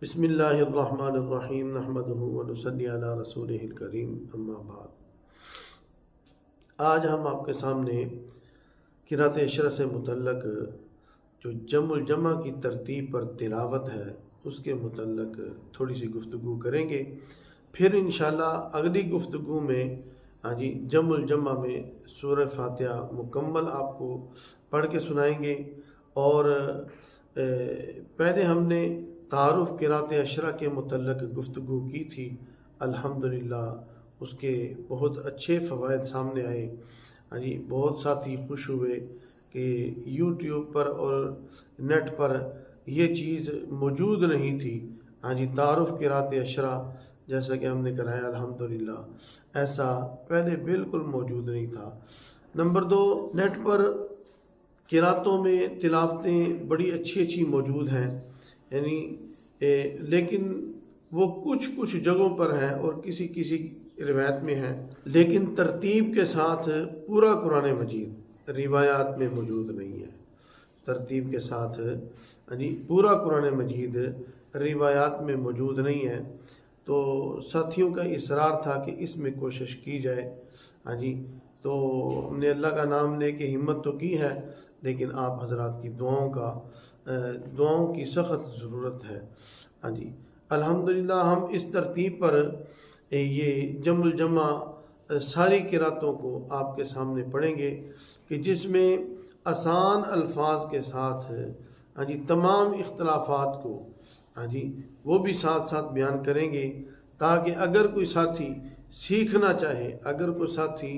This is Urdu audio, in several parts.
بسم اللہ الرحمن الرحیم نحمدہ ونصلی علی رسولہ الکریم اما بعد۔ آج ہم آپ کے سامنے قرأت عشرہ سے متعلق جو جمع الجمع کی ترتیب پر تلاوت ہے اس کے متعلق تھوڑی سی گفتگو کریں گے، پھر انشاءاللہ اگلی گفتگو میں جمع الجمع میں سورہ فاتحہ مکمل آپ کو پڑھ کے سنائیں گے۔ اور پہلے ہم نے تعارف قرأت عشرہ کے متعلق گفتگو کی تھی، الحمدللہ اس کے بہت اچھے فوائد سامنے آئے۔ بہت ساتھی خوش ہوئے کہ یوٹیوب پر اور نیٹ پر یہ چیز موجود نہیں تھی۔ تعارف قرأت عشرہ جیسا کہ ہم نے کرایا، الحمدللہ ایسا پہلے بالکل موجود نہیں تھا۔ نمبر 2، نیٹ پر قرأتوں میں تلاوتیں بڑی اچھی موجود ہیں، لیکن وہ کچھ جگہوں پر ہیں اور کسی روایت میں ہیں، لیکن ترتیب کے ساتھ پورا قرآن مجید روایات میں موجود نہیں ہے۔ ترتیب کے ساتھ پورا قرآن مجید روایات میں موجود نہیں ہے، تو ساتھیوں کا اصرار تھا کہ اس میں کوشش کی جائے۔ تو ہم نے اللہ کا نام لے کے ہمت تو کی ہے، لیکن آپ حضرات کی دعاؤں کی سخت ضرورت ہے۔ الحمدللہ ہم اس ترتیب پر یہ جمع الجمع ساری قرأتوں کو آپ کے سامنے پڑھیں گے کہ جس میں آسان الفاظ کے ساتھ تمام اختلافات کو وہ بھی ساتھ ساتھ بیان کریں گے، تاکہ اگر کوئی ساتھی سیکھنا چاہے، اگر کوئی ساتھی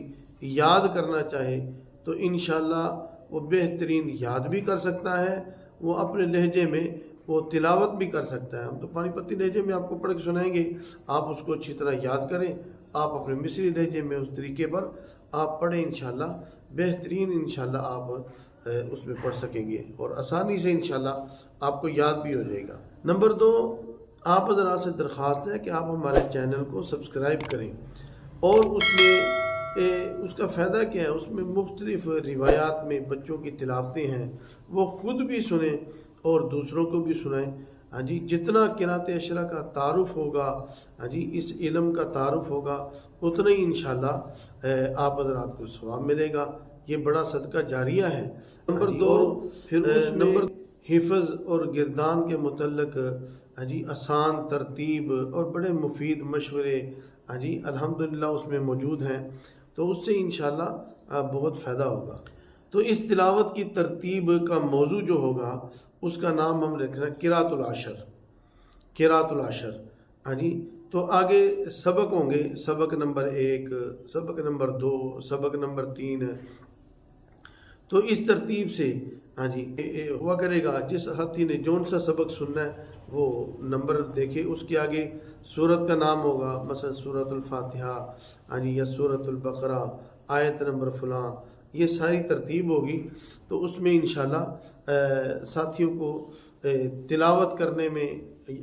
یاد کرنا چاہے تو انشاءاللہ وہ بہترین یاد بھی کر سکتا ہے، وہ اپنے لہجے میں وہ تلاوت بھی کر سکتا ہے۔ ہم تو پانی پتی لہجے میں آپ کو پڑھ کے سنائیں گے، آپ اس کو اچھی طرح یاد کریں، آپ اپنے مصری لہجے میں اس طریقے پر آپ پڑھیں، انشاءاللہ بہترین انشاءاللہ آپ اس میں پڑھ سکیں گے اور آسانی سے انشاءاللہ آپ کو یاد بھی ہو جائے گا۔ نمبر 2، آپ حضرات سے درخواست ہے کہ آپ ہمارے چینل کو سبسکرائب کریں، اور اس میں اس کا فائدہ کیا ہے، اس میں مختلف روایات میں بچوں کی تلاوتیں ہیں، وہ خود بھی سنیں اور دوسروں کو بھی سنائیں۔ جتنا قرأت عشرہ کا تعارف ہوگا، اس علم کا تعارف ہوگا، اتنا ہی انشاءاللہ آپ حضرات کو ثواب ملے گا۔ یہ بڑا صدقہ جاریہ ہے۔ نمبر 2، پھر نمبر حفظ اور گردان کے متعلق آسان ترتیب اور بڑے مفید مشورے الحمدللہ اس میں موجود ہیں، تو اس سے انشاءاللہ بہت فائدہ ہوگا۔ تو اس تلاوت کی ترتیب کا موضوع جو ہوگا اس کا نام ہم رکھنا ہے قرأت العشر۔ قرأت العشر تو آگے سبق ہوں گے، سبق نمبر 1، سبق نمبر 2، سبق نمبر 3، تو اس ترتیب سے ہوا کرے گا۔ جس ساتھی نے جون سا سبق سننا ہے وہ نمبر دیکھے، اس کے آگے سورت کا نام ہوگا، مثلا سورۃ الفاتحہ یا سورۃ البقرہ، آیت نمبر فلاں، یہ ساری ترتیب ہوگی۔ تو اس میں انشاءاللہ ساتھیوں کو تلاوت کرنے میں،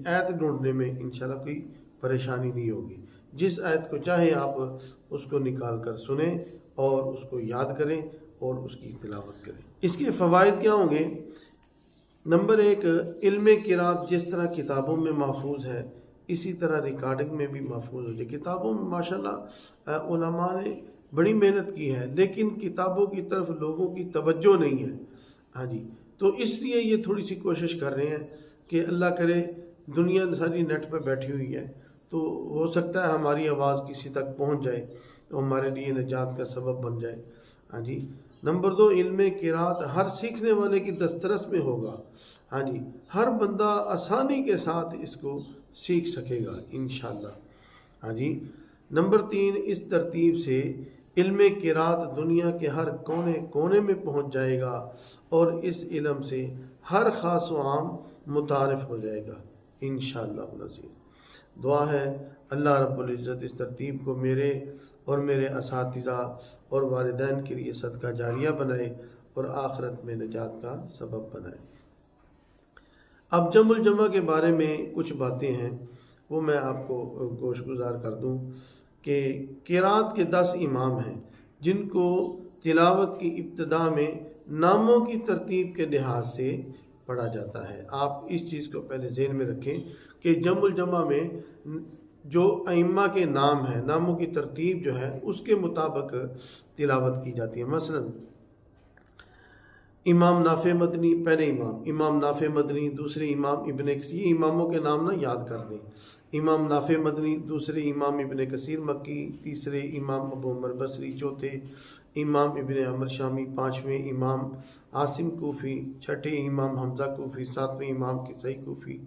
آیت ڈھونڈنے میں انشاءاللہ کوئی پریشانی نہیں ہوگی۔ جس آیت کو چاہیں آپ اس کو نکال کر سنیں اور اس کو یاد کریں اور اس کی تلاوت کریں۔ اس کے فوائد کیا ہوں گے؟ نمبر 1، علم قرأت جس طرح کتابوں میں محفوظ ہے اسی طرح ریکارڈنگ میں بھی محفوظ ہو جائے۔ کتابوں میں ماشاءاللہ علماء نے بڑی محنت کی ہے، لیکن کتابوں کی طرف لوگوں کی توجہ نہیں ہے۔ تو اس لیے یہ تھوڑی سی کوشش کر رہے ہیں کہ اللہ کرے دنیا ساری نیٹ پہ بیٹھی ہوئی ہے، تو ہو سکتا ہے ہماری آواز کسی تک پہنچ جائے تو ہمارے لیے نجات کا سبب بن جائے۔ نمبر 2، علم قرأت ہر سیکھنے والے کی دسترس میں ہوگا۔ ہر بندہ آسانی کے ساتھ اس کو سیکھ سکے گا انشاءاللہ۔ نمبر 3، اس ترتیب سے علم قرأت دنیا کے ہر کونے میں پہنچ جائے گا اور اس علم سے ہر خاص و عام متعارف ہو جائے گا انشاءاللہ العزیز۔ دعا ہے اللہ رب العزت اس ترتیب کو میرے اور میرے اساتذہ اور والدین کے لیے صدقہ جاریہ بنائے اور آخرت میں نجات کا سبب بنائے۔ اب جمع الجمع کے بارے میں کچھ باتیں ہیں، وہ میں آپ کو گوش گزار کر دوں کہ قرأت کے 10 امام ہیں جن کو تلاوت کی ابتدا میں ناموں کی ترتیب کے لحاظ سے پڑھا جاتا ہے۔ آپ اس چیز کو پہلے ذہن میں رکھیں کہ جمع الجمع میں جو ائمہ کے نام ہیں، ناموں کی ترتیب جو ہے اس کے مطابق تلاوت کی جاتی ہے۔ مثلا امام نافع مدنی پہلے امام نافع مدنی، دوسرے امام ابن کثیر، یہ اماموں کے نام نہ یاد کر لیں۔ امام نافع مدنی، دوسرے امام ابن کثیر مکی، تیسرے امام ابو عمر بصری، چوتھے امام ابن عمر شامی، پانچویں امام عاصم کوفی، چھٹے امام حمزہ کوفی، ساتویں امام کسائی کوفی،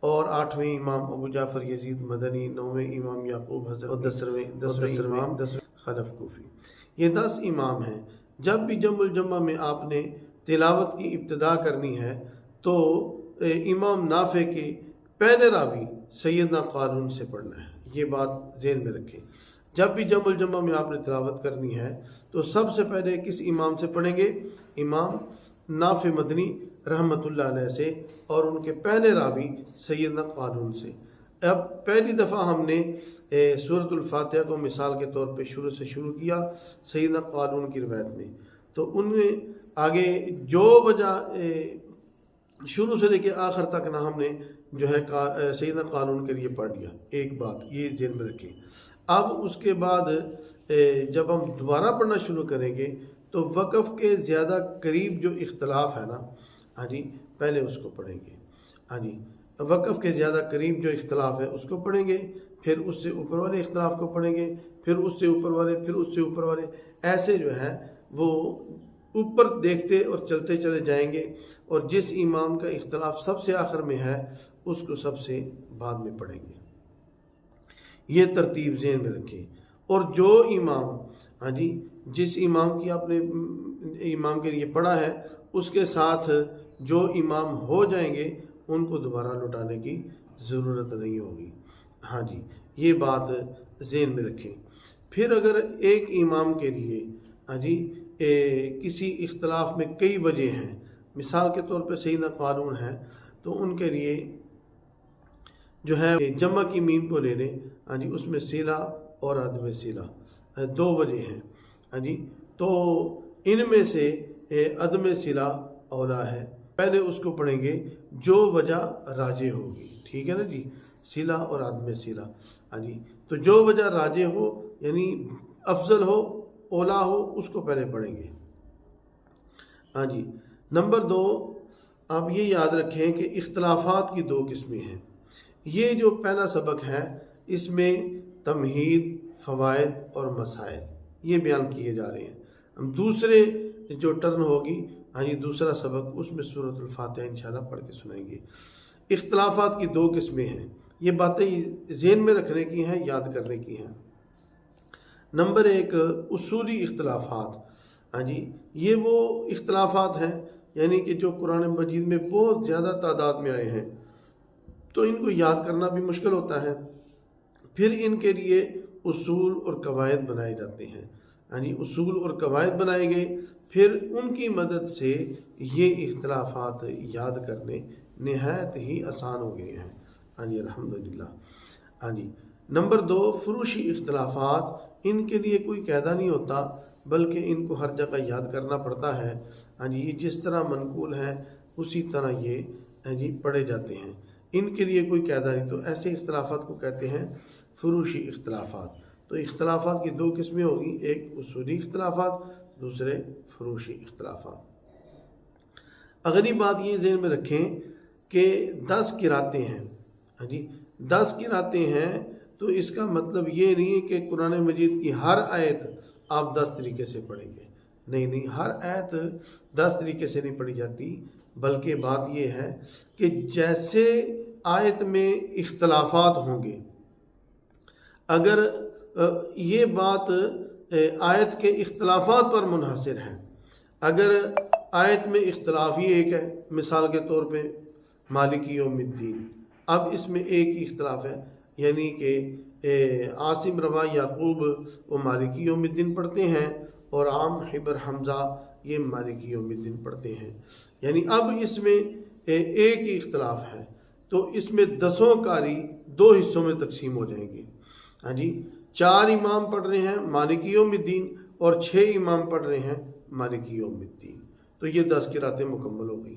اور آٹھویں امام ابو جعفر یزید مدنی، نویں امام یعقوب حضرت، اور دسویں امام خلف کوفی۔ یہ 10 امام ہیں۔ جب بھی جمع الجمع میں آپ نے تلاوت کی ابتدا کرنی ہے تو امام نافع کے پہلے راوی سیدنا قارون سے پڑھنا ہے، یہ بات ذہن میں رکھیں۔ جب بھی جمع الجمع میں آپ نے تلاوت کرنی ہے تو سب سے پہلے کس امام سے پڑھیں گے؟ امام نافع مدنی رحمۃ اللہ علیہ سے، اور ان کے پہلے راوی سیدنا قارون سے۔ اب پہلی دفعہ ہم نے سورۃ الفاتحہ کو مثال کے طور پہ شروع کیا سیدنا قارون کی روایت میں، تو ان میں آگے جو وجہ شروع سے لے کے آخر تک نہ ہم نے جو ہے سیدنا قارون کے لیے پڑھ لیا۔ ایک بات یہ ذہن میں رکھیں۔ اب اس کے بعد جب ہم دوبارہ پڑھنا شروع کریں گے تو وقف کے زیادہ قریب جو اختلاف ہے نا، ہاں جی، پہلے اس کو پڑھیں گے۔ ہاں جی، وقف کے زیادہ قریب جو اختلاف ہے اس کو پڑھیں گے، پھر اس سے اوپر والے اختلاف کو پڑھیں گے، پھر اس سے اوپر والے، پھر اس سے اوپر والے، ایسے جو ہے وہ اوپر دیکھتے اور چلتے چلے جائیں گے، اور جس امام کا اختلاف سب سے آخر میں ہے اس کو سب سے بعد میں پڑھیں گے۔ یہ ترتیب ذہن میں رکھیں۔ اور جو امام، ہاں جی، جس امام کی آپ نے امام کے لیے پڑھا ہے اس کے ساتھ جو امام ہو جائیں گے ان کو دوبارہ لوٹانے کی ضرورت نہیں ہوگی۔ ہاں جی، یہ بات ذہن میں رکھیں۔ پھر اگر ایک امام کے لیے ہاں جی کسی اختلاف میں کئی وجہ ہیں، مثال کے طور پہ سیدنا قارون ہے تو ان کے لیے جو ہے جمع کی میم کو لے لیں، ہاں جی، اس میں صلہ اور عدم صلہ 2 وجہ ہیں، ہاں جی، تو ان میں سے عدم صلہ اولا ہے، پہلے اس کو پڑھیں گے جو وجہ راجح ہوگی، ٹھیک ہے نا جی، صلہ اور عدم صلہ، ہاں جی، تو جو وجہ راجح ہو یعنی افضل ہو، اولا ہو، اس کو پہلے پڑھیں گے۔ ہاں جی، نمبر 2، آپ یہ یاد رکھیں کہ اختلافات کی 2 قسمیں ہیں۔ یہ جو پہلا سبق ہے اس میں تمہید، فوائد اور مسائل یہ بیان کیے جا رہے ہیں۔ ہم دوسرے جو ٹرن ہوگی، ہاں جی، دوسرا سبق، اس میں سورۃ الفاتحہ انشاءاللہ پڑھ کے سنائیں گے۔ اختلافات کی 2 قسمیں ہیں، یہ باتیں ذہن میں رکھنے کی ہیں، یاد کرنے کی ہیں۔ نمبر 1، اصولی اختلافات، ہاں جی، یہ وہ اختلافات ہیں یعنی کہ جو قرآن مجید میں بہت زیادہ تعداد میں آئے ہیں تو ان کو یاد کرنا بھی مشکل ہوتا ہے، پھر ان کے لیے اصول اور قواعد بنائے جاتے ہیں، یعنی اصول اور قواعد بنائے گئے، پھر ان کی مدد سے یہ اختلافات یاد کرنے نہایت ہی آسان ہو گئے ہیں، ہاں جی، الحمدللہ۔ ہاں جی، نمبر 2، فروشی اختلافات، ان کے لیے کوئی قاعدہ نہیں ہوتا بلکہ ان کو ہر جگہ یاد کرنا پڑتا ہے، ہاں جی، یہ جس طرح منقول ہیں اسی طرح یہ ہاں جی پڑھے جاتے ہیں، ان کے لیے کوئی قاعدہ نہیں، تو ایسے اختلافات کو کہتے ہیں فروشی اختلافات۔ تو اختلافات کی 2 قسمیں ہوگی، ایک اصولی اختلافات، دوسرے فروشی اختلافات۔ اگلی بات یہ ذہن میں رکھیں کہ 10 قراتیں ہیں، ہاں جی، 10 قراتیں ہیں تو اس کا مطلب یہ نہیں ہے کہ قرآن مجید کی ہر آیت آپ 10 طریقے سے پڑھیں گے، نہیں، ہر آیت 10 طریقے سے نہیں پڑھی جاتی، بلکہ بات یہ ہے کہ جیسے آیت میں اختلافات ہوں گے، اگر یہ بات آیت کے اختلافات پر منحصر ہے، اگر آیت میں اختلاف ہی ایک ہے، مثال کے طور پہ مالک یوم الدین، اب اس میں ایک ہی اختلاف ہے، یعنی کہ عاصم روا یعقوب وہ مالک یوم الدین پڑھتے ہیں اور عام حبر حمزہ یہ مالک یوم الدین پڑھتے ہیں، یعنی اب اس میں ایک ہی اختلاف ہے، تو اس میں 10 قاری 2 حصوں میں تقسیم ہو جائیں گے، ہاں جی، 4 امام پڑھ رہے ہیں مالک یوم الدین اور 6 امام پڑھ رہے ہیں مالک یوم الدین، تو یہ 10 قراتیں مکمل ہو گئی۔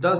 10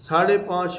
5.5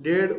1.5